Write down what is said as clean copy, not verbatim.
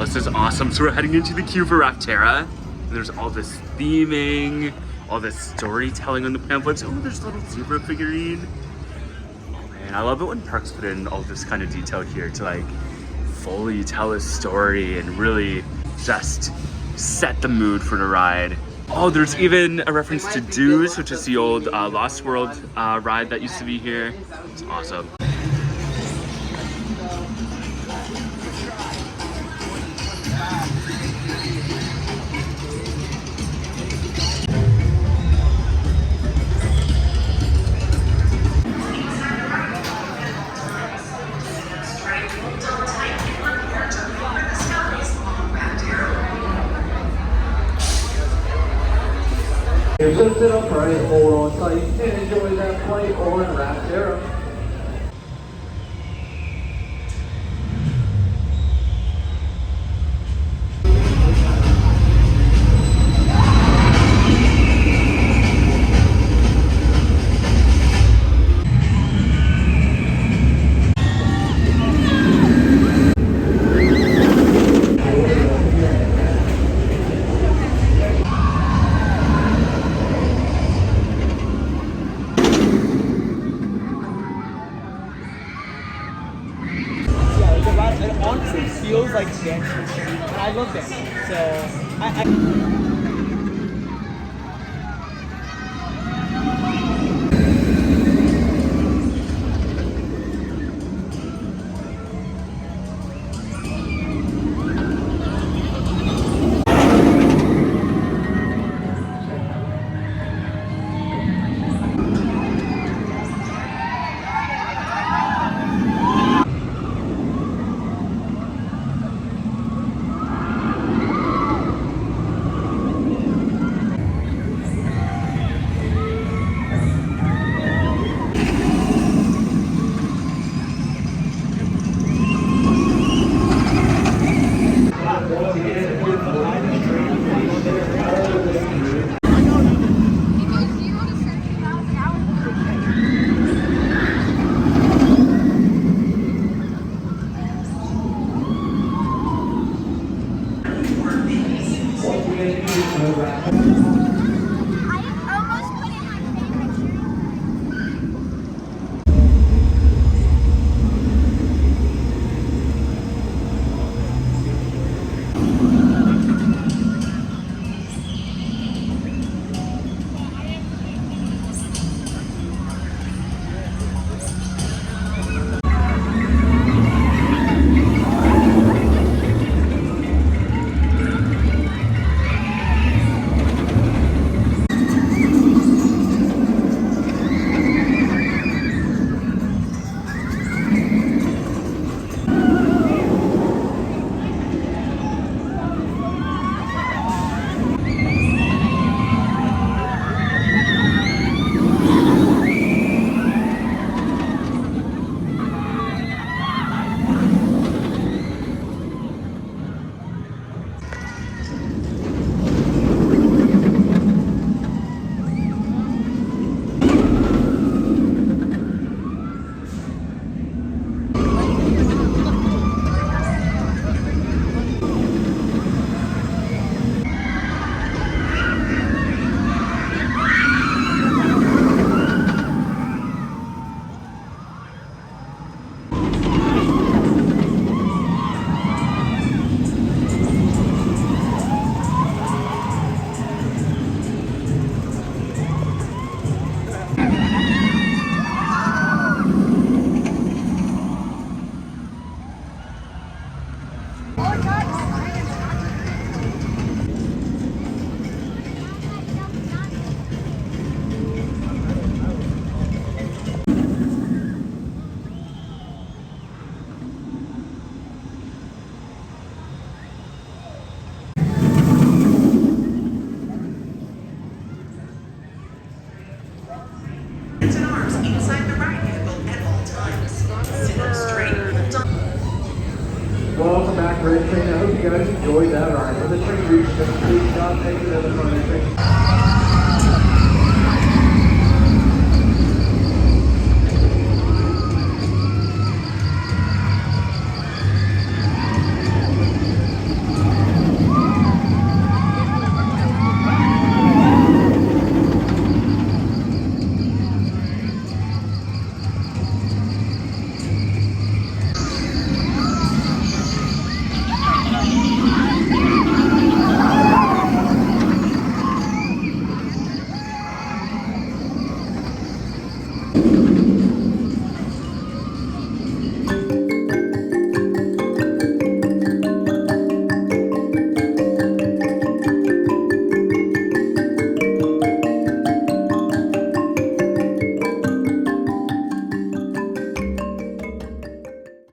this is awesome. So we're heading into the queue for Rapterra. There's all this theming, all this storytelling on the pamphlets. Oh, there's a little zebra figurine. Oh man, I love it when parks put in all this kind of detail here to like fully tell a story and really just set the mood for the ride. Oh, there's even a reference to Deuce, which is the old Lost World ride that used to be here. It's awesome. Lift it upright, hold on tight, and enjoy that flight on Rapterra. Feels like dancing, and I love dancing, so I Welcome back, Red Train. I hope you guys enjoyed that ride. When the train reaches the street, stop taking the front of the train.